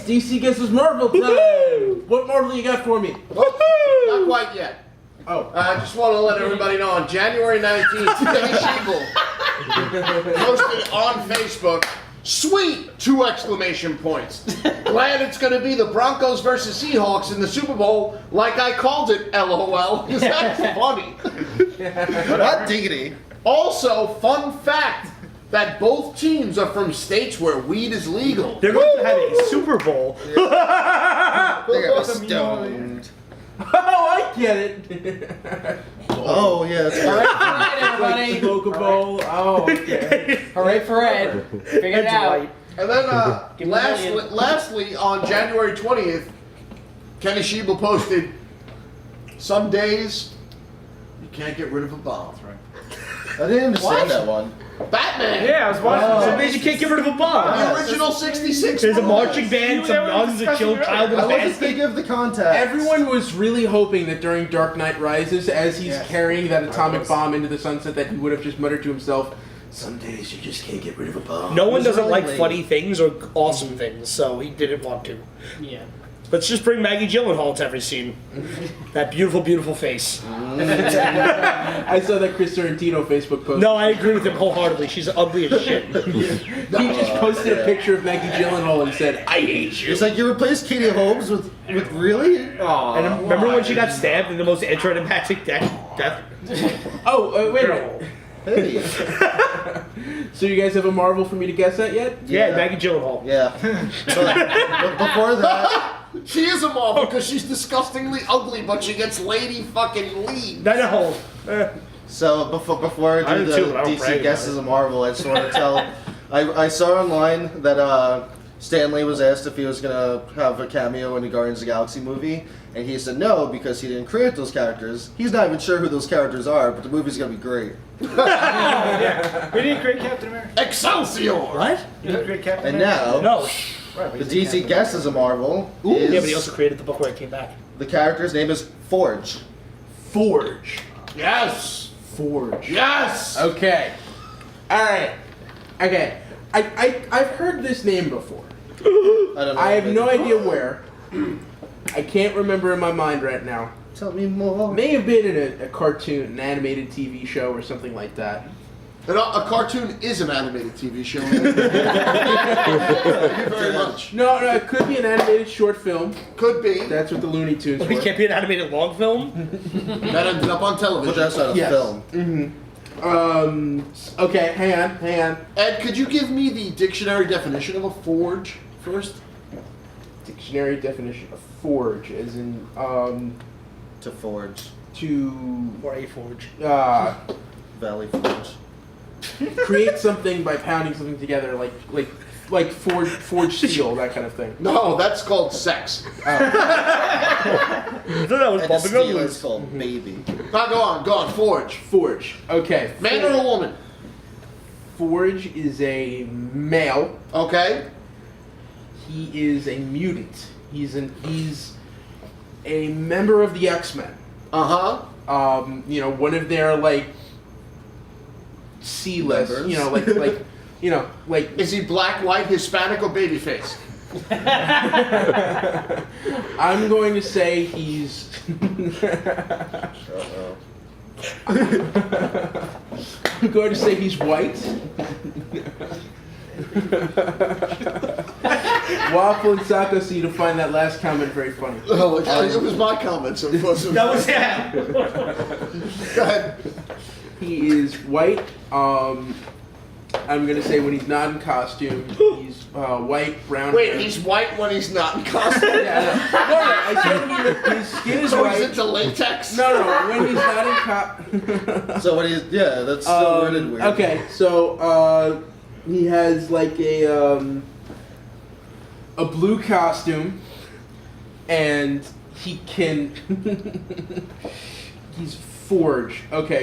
DC Guesses Marvel time! What Marvel you got for me? Not quite yet. Oh. I just want to let everybody know on January 19th, Kenny Sheeple posted on Facebook, sweet! 2 exclamation points. Glad it's going to be the Broncos versus Seahawks in the Super Bowl like I called it, LOL. Because that's funny. What diggity? Also, fun fact that both teams are from states where weed is legal. They're going to have a Super Bowl. They're gonna be stoned. Oh, I get it. Oh, yeah, that's right. Alright, everybody. Boca Bowl. Oh, okay. Hooray for Ed. Figured it out. White. And then, lastly, on January 20th, Kenny Sheeple posted, some days you can't get rid of a bomb. I didn't understand that one. Batman! Yeah, I was watching. Some days you can't get rid of a bomb. The original 66 There's a movies. marching band, some nuns, a child I with a wasn't basket. thinking of the context. Everyone was really hoping that during Dark Knight Rises, as he's carrying that atomic bomb into the sunset, that he would have just muttered to himself, some days you just can't get rid of a bomb. No one doesn't really like late. funny things or awesome things, so he didn't want to. Yeah. Let's just bring Maggie Gyllenhaal into every scene. That beautiful, beautiful face. I saw that Chris Sorrentino Facebook post. No, I agree with him wholeheartedly. She's ugly as shit. He just posted a picture of Maggie Gyllenhaal and said, I hate you. It's like you replaced Katie Holmes with really? Aw, And remember when she got stabbed in the most anticlimactic death? Oh, wait a minute. Hey. So you guys have a Marvel for me to guess at yet? Yeah, Maggie Gyllenhaal. Yeah. But before that, She is a Marvel because she's disgustingly ugly, but she gets lady fucking lead. No. so before I I do do the too, but I don't brag DC about guesses it. of Marvel, I just want to tell. I saw online that Stan Lee was asked if he was gonna have a cameo in the Guardians of the Galaxy movie, and he said no because he didn't create those characters. He's not even sure who those characters are, but the movie's gonna be great. We didn't create Captain America. Excelsior! What? We didn't create Captain And America. now, No. Right, we the did DC Captain guesses of Marvel is Yeah, but he also created the book where it came back. the character's name is Forge. Forge. Yes! Forge. Yes! Okay. Alright. Okay. I've heard this name before. I don't know. I have no idea where. I can't remember in my mind right now. Tell me more. May have been in a cartoon, an animated TV show or something like that. And a cartoon is an animated TV show. Thank you very much. No, it could be an animated short film. Could be. That's what the Looney Tunes were. It can't be an animated long film? That ended up on But television. that's not a Yes. film. Okay, hang on. Ed, could you give me the dictionary definition of a forge first? Dictionary definition of forge, as in, To forge. to, Or a forge. Valley Forge. create something by pounding something together, like forge steel, that kind of thing. No, that's called sex. I thought that was And the bumping steel uglies. is called baby. Now go on, forge. Forge. Okay. Man or a woman? Forge is a male. Okay. He is a mutant. He's a member of the X-Men. Uh-huh. One of their C-list. Members? Is he black, white, Hispanic, or babyface? I'm going to say he's. Uh-oh. I'm going to say he's white. Waffle and Sako see to find that last comment very funny. Oh, it was my comment, so it wasn't. That was yeah. Go ahead. He is white. I'm gonna say when he's not in costume, he's white, brown. Wait, hair. he's white when he's not in costume? Yeah, no, I said his skin is So white. is it to latex? No, when he's not in costume. So what is? Yeah, that's still worded weird. Okay, so he has a blue costume, and he can. He's Forge. Okay.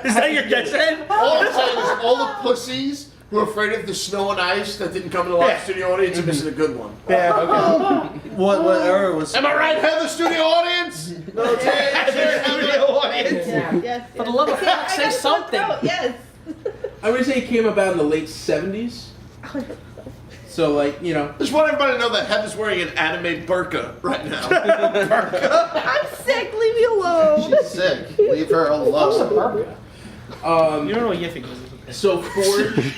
Is that your guess, Ed? All I'm saying is all the pussies who are afraid of the snow and ice that didn't come to the live studio audience are missing a good one. Yeah. Okay. What era was? Am I right, Heather, studio audience? No, Studio audience. Yes. For the love of fuck, say something. Yes. I would say it came about in the late 70s. So, like, you know. Just want everybody to know that Heather's wearing an anime burqa right now. I'm sick. Leave me alone. She's sick. Leave her alone. You don't know what Yiffy is. So Forge,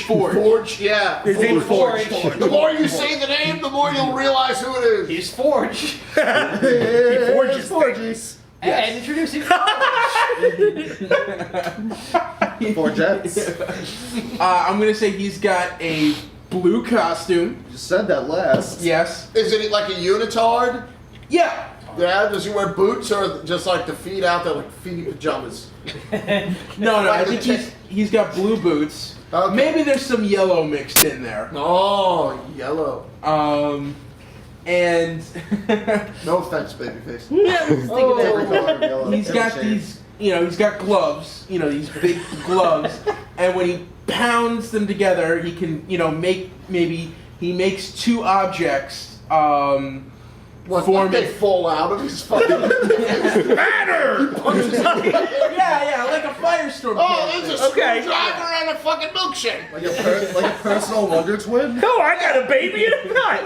Forge, yeah. His name's Forge. The more you say the name, the more you'll realize who it is. He's Forge. He forges Forges. And introducing Four jets. I'm gonna say he's got a blue costume. You said that last. Yes. Is it like a unitard? Yeah. Yeah, does he wear boots or just like the feet out there like feety pajamas? No, I Like think the he's got blue boots. Okay. Maybe there's some yellow mixed in there. Oh, yellow. And No offense, babyface. Every color of yellow. he's Every got shade. these, he's got gloves, these big gloves, and when he pounds them together, he can, he makes two objects, What, form they it. fall out of his fucking Matter! Yeah, like a firestorm. Oh, there's a Okay. screwdriver and a fucking milkshake. Like a personal Wonder Twin. No, I got a baby and a nut.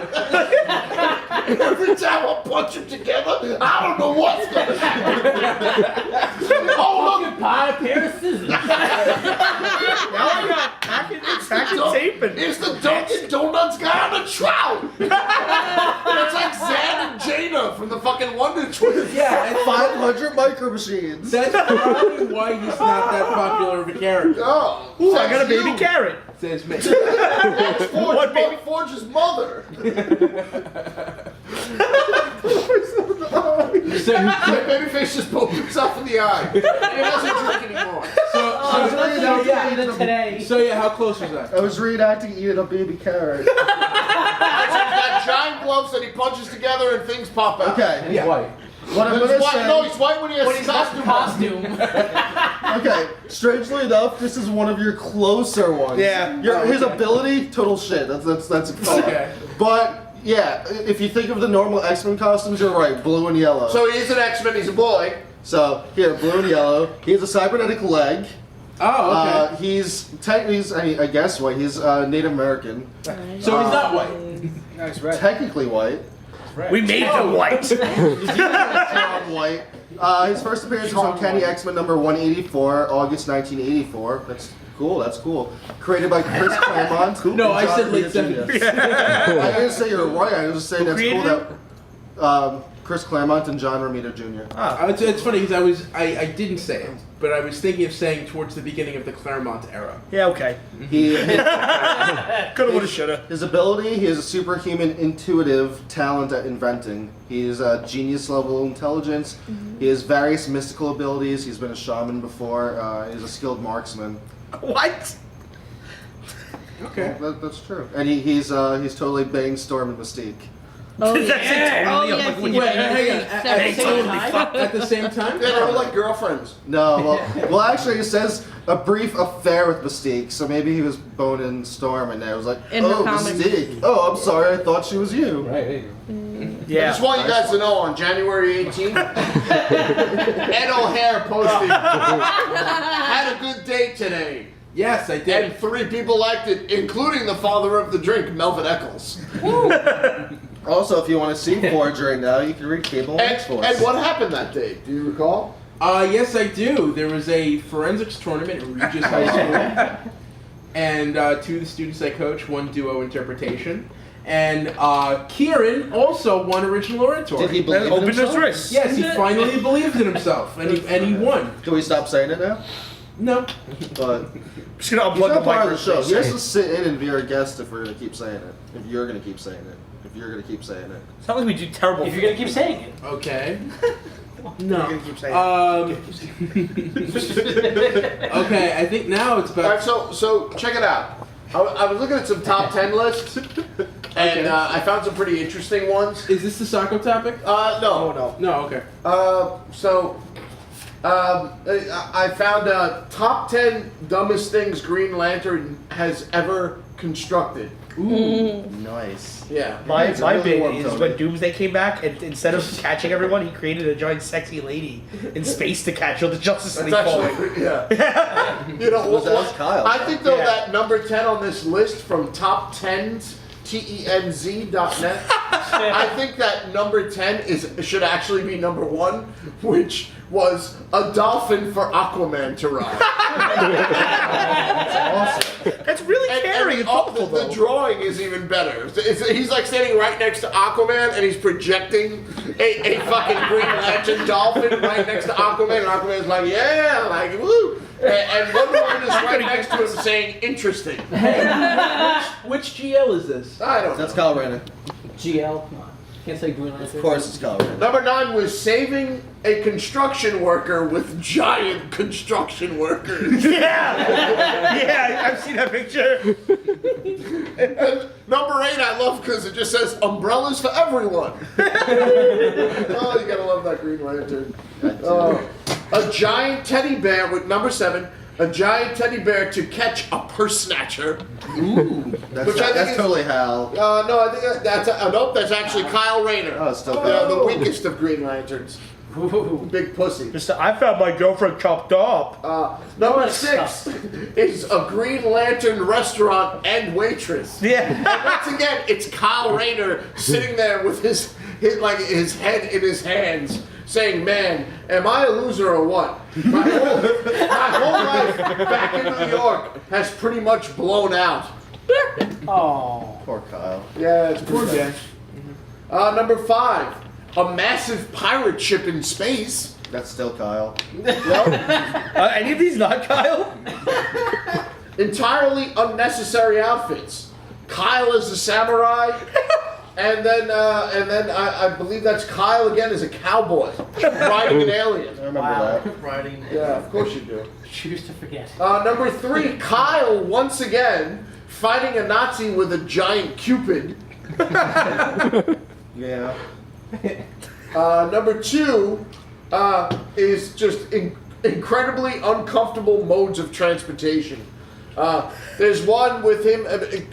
Every time I punch them together, I don't know what's gonna happen. Oh, look! pie, a pair of scissors. Now I got packing tape and It's the Dunkin' Donuts guy on the trout. It's like Zan and Jaina from the fucking Wonder Twins. Yeah, and 500 micro machines. that's probably why he's not that popular of a character. Oh, ooh, I got a that's baby you. carrot. Says me. That's What baby? Forge's mother. So, My babyface just poked himself in the eye. He doesn't drink anymore. Today. so yeah, how close was that? I was reenacting eating a baby carrot. He's got giant gloves that he punches together and things pop out. Okay. Yeah. What I'm He's gonna white. say. No, he's white when he has When he's got costume. the costume. Okay. Strangely enough, this is one of your closer ones. Yeah. His ability, total shit. That's Okay. But yeah, if you think of the normal X-Men costumes, you're right. Blue and yellow. So he is an X-Men. He's a boy. So here, blue and yellow. He has a cybernetic leg. Oh, okay. He's I guess white. He's Native American. So he's not white. Nice red. Technically white. We made him white. White. His first appearance was on Kenny X-Men number 184, August 1984. That's cool. That's cool. Created by Chris Claremont. No, and I John said late Romita Jr. 70s. I didn't say you're right. I was just saying that's cool created that Chris Claremont and John Romita Jr. It's funny because I didn't say it, but I was thinking of saying towards the beginning of the Claremont era. Yeah, okay. He, Coulda, woulda, shoulda. his ability, he has a superhuman intuitive talent at inventing. He has a genius level intelligence. He has various mystical abilities. He's been a shaman before. He's a skilled marksman. What? Okay. That's true. And he's totally banged Storm and Mystique. Oh, That's yeah. it, Oh, totally. I'm yes, like, he Wait, did. hang on. Several totally times. fucked. At the same time? Yeah, they're like girlfriends. No, well, actually, it says a brief affair with Mystique, so maybe he was boning Storm, and I was like, In the oh, comics. Mystique. Oh, I'm sorry, I thought she was you. Right, there you go. I Yeah. just want you guys to know on January 18th, Ed O'Hare posted, had a good date today. Yes, I And did. 3 people liked it, including the father of the drink, Melvin Eccles. Also, if you want to see Forge right now, you can read Cable And, X Force. and what happened that day? Do you recall? Yes, I do. There was a forensics tournament at Regis High School, and 2 of the students I coach won duo interpretation. And Kieran also won original oratory. Did he believe in Open his himself? wrists. Yes, he finally believed in himself, and he won. Can we stop saying it now? No. But Just gonna he's unplug the not part of the microphone. show. He has to sit in and be our guest if we're going to keep saying it. If you're going to keep saying it. If you're going to keep saying it. It's not like we do terrible. If you're gonna keep saying it. Okay. You're No. gonna keep saying Okay, I think now it's All right, about. so check it out. I was looking at some top 10 lists, and Okay. I found some pretty interesting ones. Is this the Sacco topic? No. Oh no. No. Okay. So, I found top 10 dumbest things Green Lantern has ever constructed. Nice. Yeah. My It's really big warm, is Tony. when Doomsday came back, and instead of catching everyone, he created a giant sexy lady in space to catch all the Justice League That's falling. actually, yeah. You know, So that's Kyle. I think though Yeah. that number 10 on this list from top 10s, TENZ.net, I think that number 10 should actually be number 1, which was a dolphin for Aquaman to ride. That's really caring and thoughtful, the though. drawing is even better. He's like standing right next to Aquaman, and he's projecting a fucking Green Lantern dolphin right next to Aquaman, and Aquaman's like, yeah, like, woo. And Wonder Woman is right next to him saying, interesting. Which GL is this? I don't know. That's Kyle Rayner. GL. Come on. Can't say Green Lantern. Of course, it's Kyle Rayner. Number 9 was saving a construction worker with giant construction workers. Yeah, I've seen that picture. And number 8 I love because it just says umbrellas for everyone. Oh, you gotta love that Green Lantern. A giant teddy bear with number 7. A giant teddy bear to catch a purse snatcher. Ooh, that's, Which I think that's is- totally Hal. No, I think nope, that's actually Kyle Rayner. Oh, it's still Kyle. The weakest of Green Lanterns. Big pussy. I found my girlfriend chopped up. Number 6 is a Green Lantern restaurant and waitress. Yeah. And once again, it's Kyle Rayner sitting there with his head in his hands, saying, "Man, am I a loser or what? My whole life back in New York has pretty much blown out." Oh. Poor Kyle. Yeah, it's Poor pretty guy. bad. Number 5, a massive pirate ship in space. That's still Kyle. Any of these not Kyle? Entirely unnecessary outfits. Kyle as a samurai, and then I believe that's Kyle again as a cowboy riding an alien. I remember Wow. that. Riding. Yeah, of course you do. Choose to forget. Number 3, Kyle once again fighting a Nazi with a giant Cupid. Yeah. Number 2 is just incredibly uncomfortable modes of transportation. There's one with him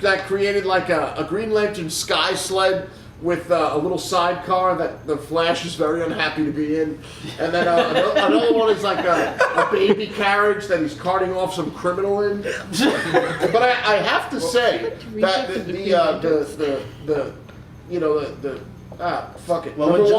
that created like a Green Lantern sky sled with a little sidecar that the Flash is very unhappy to be in. And then another one is like a baby carriage that he's carting off some criminal in. But I have to say that fuck it. Well, Number when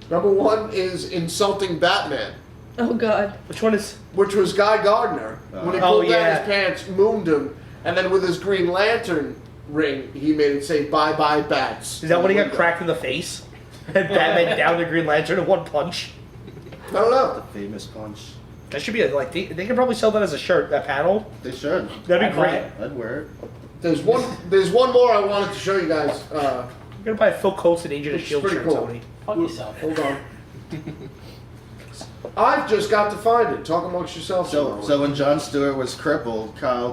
number one is insulting Batman, Oh God. Which one is? which was Guy Gardner. When he pulled down yeah. his pants, mooned him, and then with his Green Lantern ring, he made it say "Bye bye bats." Is that when he got Window. cracked in the face? And Batman down the Green Lantern in one punch? I don't know. The famous punch. That should be like they could probably sell that as a shirt. That panel. They should. That'd I'd be buy great. it. I'd wear it. There's one more I wanted to show you guys. I'm gonna buy a Phil Coulson Agent of It's Shield pretty shirt, cool. Tony. Fuck yourself. Hold on. I've just got to find it. Talk amongst yourselves. So when Jon Stewart was crippled, Kyle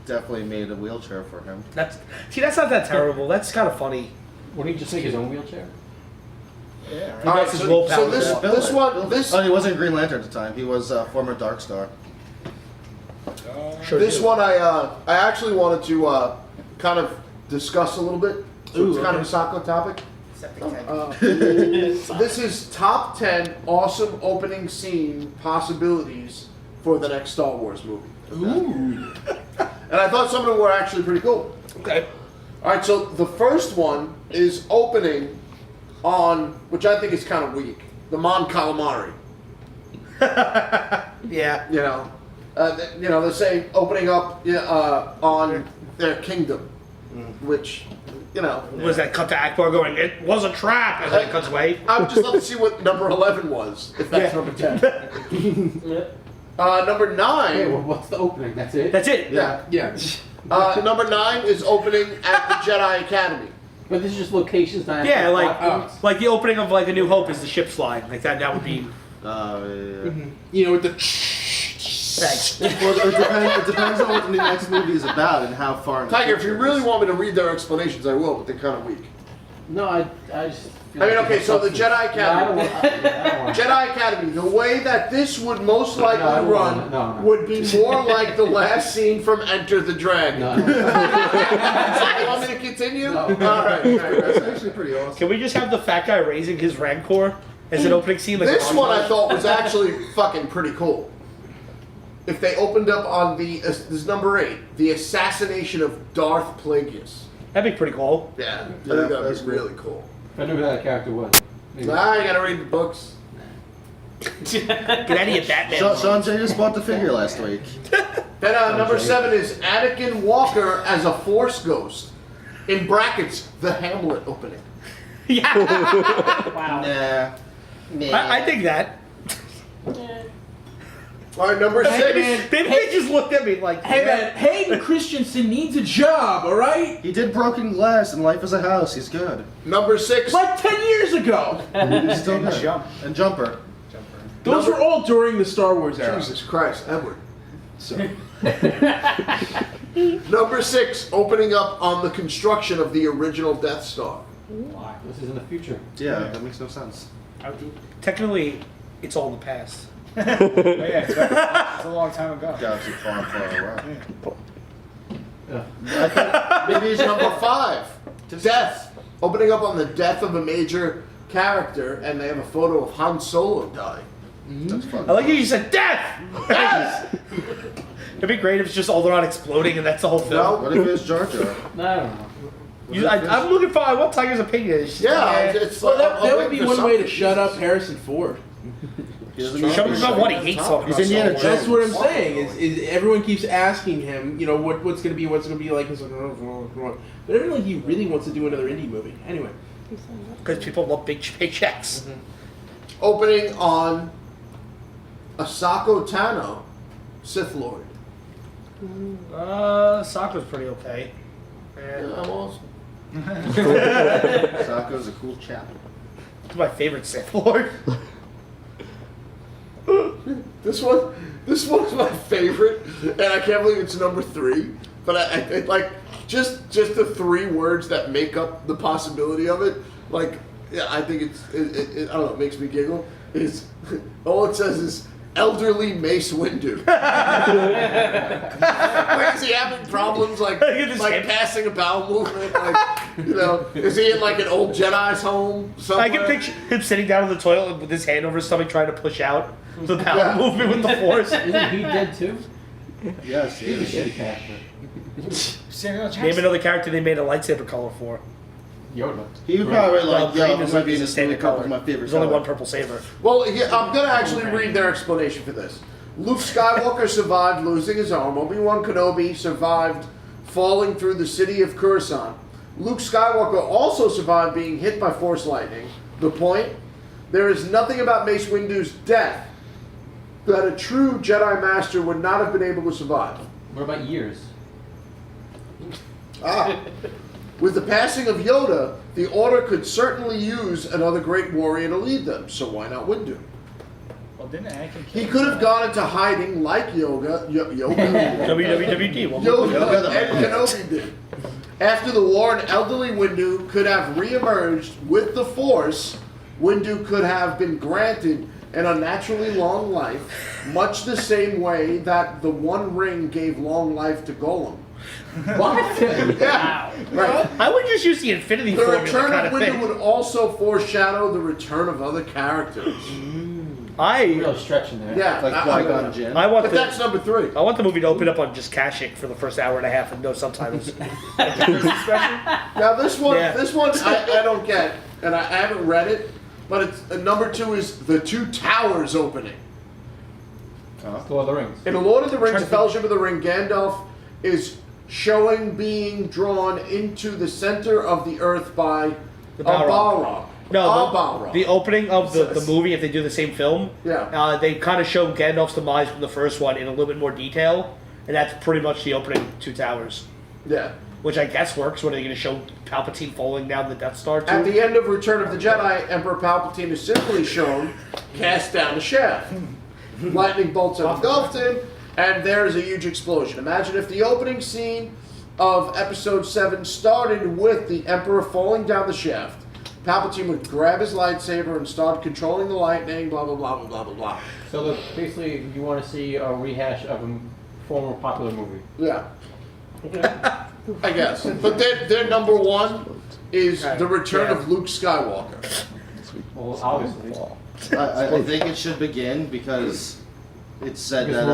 definitely made a wheelchair for him. That's not that terrible. That's kind of funny. Wouldn't he just take his own wheelchair? Yeah. All right, That's his so willpower. this Bill this it. one Bill it. this Oh, he wasn't Green Lantern at the time. He was former Dark Star. Sure this do. one I actually wanted to kind of discuss a little bit. So it's kind of a soccer topic. This is top 10 awesome opening scene possibilities for the next Star Wars movie. Ooh. And I thought some of them were actually pretty cool. Okay. All right, so the first one is opening on, which I think is kind of weak, the Mon Calamari. Yeah. They're saying opening up on their kingdom, which, Was that cut to Akbar going? It was a trap, and then it cuts away. I would just love to see what number 11 was, if that's number 10. Number 9. Hey, well, what's the opening? That's it? That's it. Yeah. Yeah. Number 9 is opening at the Jedi Academy. But this is just locations, not Yeah, actual like plot points. like the opening of like A New Hope is the ship flying. Like that would be. Yeah. You know, with the. Thanks. Well, it depends on what the next movie is about and how far. In the Tiger, if you future it really is. want me to read their explanations, I will, but they're kind of weak. No, I just. Feel I mean, like okay, it's so the substance. Jedi No, I Academy. don't want. I don't want. Jedi Academy, the way that this would most likely No, I don't run want it. No. would be more like the last scene from Enter the Dragon. No. So you want me to continue? No. All right. That's actually pretty awesome. Can we just have the fat guy raising his Rancor as an opening scene? Like This a one I montage? thought was actually fucking pretty cool. If they opened up on this is number 8, the assassination of Darth Plagueis. That'd be pretty cool. Yeah, I Yeah, think that'd that's be cool. really cool. If I knew who that character was. Maybe. Nah, you gotta read the books. Get out of here, Batman. Sean J just bought the figure last week. Then number 7 is Anakin Walker as a Force Ghost. In brackets, the Hamlet opening. Yeah. Wow. Nah. I think that. All right, number 6. man. They just looked at me like, Hey man, Hayden Christensen needs a job, all right? He did Broken Glass and Life is a House. He's good. Number 6. Like 10 years ago. He's still good. Jump. And Jumper. Those were all during the Star Wars era. Jesus Christ, Edward. So, Number 6, opening up on the construction of the original Death Star. Why? This is in the future. Yeah, that makes no sense. technically, it's all in the past. Oh, yeah, it's a long time ago. Galaxy far, far away. Yeah. Maybe it's number 5, Death. Opening up on the death of a major character, and they have a photo of Han Solo dying. That's fun. I like how you said death! Yes! It'd be great if it's just Alderaan exploding and that's the whole film. No. What if it was Jar Jar? No, I don't know. I'm looking for, I want Tiger's opinion. It's just, Yeah, it's well, like, that I'm would be waiting for one way to something. shut up Harrison Ford. He doesn't Show me know. about what he hates talking He's about. Indiana Star Wars. That's what I'm saying. Is everyone keeps asking him, you know, what's gonna be like? He's like, but I don't think he really wants to do another indie movie. Anyway, Because people love big paychecks. Opening on Asako Tano, Sith Lord. Sakura's pretty okay. Yeah, I'm awesome. Sokka's a cool chap. It's my favorite Sith Lord. This one's my favorite, and I can't believe it's number 3. But I like just the 3 words that make up the possibility of it. Like, yeah, I think it I don't know, it makes me giggle. Is all it says is elderly Mace Windu. Like, is he having problems like passing a bowel movement? Like, you know, is he in like an old Jedi's home somewhere? I can picture him sitting down on the toilet with his hand over his stomach trying to push out the power Yeah. movement with the force. Isn't he dead too? Yes, He's a yes. shitty character. Samuel Jackson. Name another character they made a lightsaber color for. Yoda. He would probably like, green yeah, is might be is in a this standard movie color. color. My favorite There's only color. one purple saber. Well, yeah, I'm gonna actually read their explanation for this. Luke Skywalker survived losing his arm. Obi-Wan Kenobi survived falling through the city of Coruscant. Luke Skywalker also survived being hit by Force lightning. The point? There is nothing about Mace Windu's death that a true Jedi Master would not have been able to survive. What about years? With the passing of Yoda, the Order could certainly use another great warrior to lead them, so why not Windu? Well, didn't Anakin He kill could have gone into hiding like Yoda WWWD. Yoda and Kenobi did. After the war, an elderly Windu could have re-emerged with the Force. Windu could have been granted an unnaturally long life, much the same way that the One Ring gave long life to Golem. What? Yeah, right. I would just use the Infinity The formula return kind of of Windu thing. would also foreshadow the return of other characters. Real stretch in there. Yeah, Like Qui-Gon Jinn. I want but that's the number 3. I want the movie to open up on just Kashyyyk for the first hour and a half and no subtitles. Now this one, Yeah. I don't get, and I haven't read it, but it's number 2 is the Two Towers opening. Lord of the Rings. In The Lord of the Rings, Fellowship of the Ring, Gandalf is showing being drawn into the center of the earth by The a Balrog. Balrog. No, A the, Balrog. the opening of the movie, if they do the same film, Yeah. they kind of show Gandalf's demise from the first one in a little bit more detail, and that's pretty much the opening Two Towers, Yeah. which I guess works. What are they going to show Palpatine falling down the Death Star too? At the end of Return of the Jedi, Emperor Palpatine is simply shown cast down a shaft. Lightning bolts have engulfed him, and there's a huge explosion. Imagine if the opening scene of Episode 7 started with the Emperor falling down the shaft, Palpatine would grab his lightsaber and start controlling the lightning, blah, blah, blah, blah, blah, blah, blah. So basically, you want to see a rehash of a former popular movie. Yeah. I guess. But their number one is the return of Luke Skywalker. Well, obviously. I think it should begin because it's said that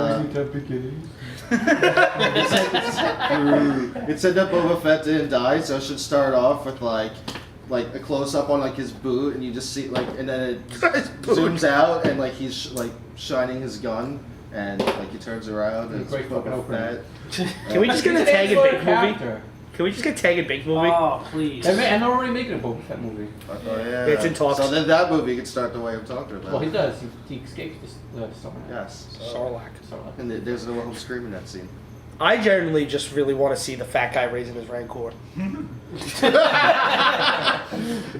it said that Boba Fett didn't die, so it should start off with like a close up on like his boot, and you just see like, and then it zooms out, and like he's like shining his gun, and like he turns around, and it's Great fucking Boba opening. Fett. Can we just get a tag and bake movie? Can we just get tag and bake movie? Oh, please. And they're already making a Boba Fett movie. Oh yeah. It's in talks. So then that movie could start the way I'm talking about. Well, he does. He escapes the storm. Yes. Sarlacc. Sarlacc. And there's no one screaming that scene. I generally just really want to see the fat guy raising his Rancor.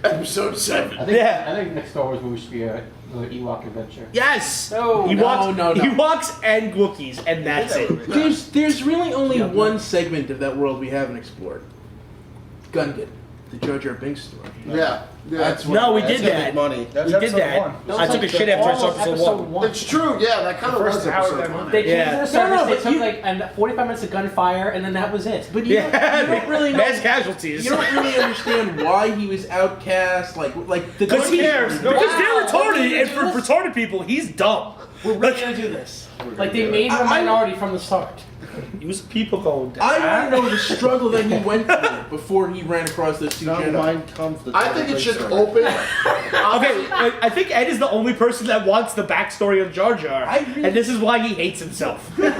Episode 7. I think, Yeah. I think next Star Wars movie should be a Ewok adventure. Yes! No, Ewoks, no. Ewoks and Wookiees, and that's it. There's really only one segment of that world we haven't explored. Gungan, the Jar Jar Binks story. Yeah. That's what No, we That's did gonna make that. money. That's We did episode that. one. I took a shit after I saw episode 1. It's true, yeah, that kind of First was hour of episode that 1. movie. They came Yeah. to the surface, No, they but took you- like 45 minutes of gunfire, and then that was it. But you don't really know. Mass casualties. You don't really understand why he was outcast. Like the Because he Gungan- because they're Wow. retarded, and for retarded people, he's dumb. We're really gonna do this. Like they made him a minority from the start. He was people going down. I want to know the struggle that he went through before he ran across those two Now Jedi. mine comes the I think it should story. open. Okay, I think Ed is the only person that wants the backstory of Jar Jar, I really- and this is why he hates himself. The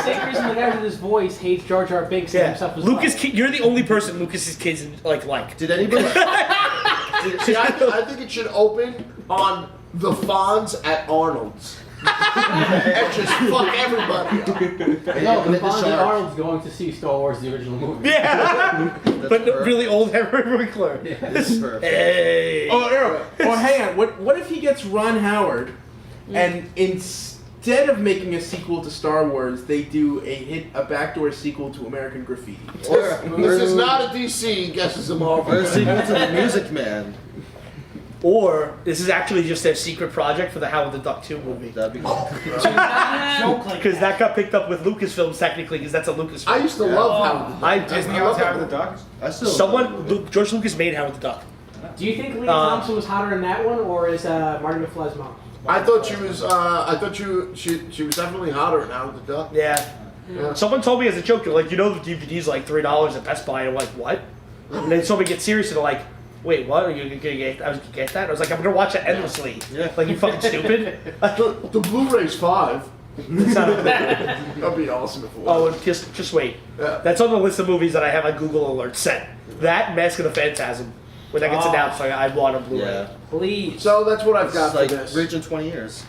same reason the guy with his voice hates Jar Jar Binks and Yeah, himself as Lucas, well. you're the only person Lucas's kids like. Did anybody? See, I think it should open on the Fonz at Arnold's. And just fuck everybody up. No, Hit the the Fonzie shark. Arnold's going to see Star Wars, the original movie. Yeah, but perfect. really old Henry Winkler. This is perfect. Hey. Oh, no. Well, hang on. What if he gets Ron Howard, and instead of making a sequel to Star Wars, they do a backdoor sequel to American Graffiti? This is not a DC, guesses a Marvel. Or a sequel to The Music Man. Or this is actually just their secret project for the Howard the Duck 2 movie. That'd be cool. Joke like Because that got picked up with Lucasfilms technically, because that's a Lucasfilm. I used to love how Disney I owns love Howard the that. Duck. I still. George Lucas made Howard the Duck. Do you think Leah Thompson was hotter in that one, or is Marty McFly's mom? I thought she was. I thought she was definitely hotter than Howard the Duck. Yeah. Yeah. Someone told me as a joke, they're like, you know, the DVD's like $3 at Best Buy. And I'm like, what? And then somebody gets serious and they're like, wait, what? Are you gonna get? I was gonna get that? I was like, I'm gonna watch it endlessly. Yeah. Like, you fucking stupid. The Blu-ray's $5. It's not- That'd be awesome if it oh, was. and just wait. Yeah. That's on the list of movies that I have on Google Alerts set. That Mask of the Phantasm, when that gets announced, like, I want a Blu-ray. Yeah. Please. So that's what I've got It's for like this. rich in 20 years.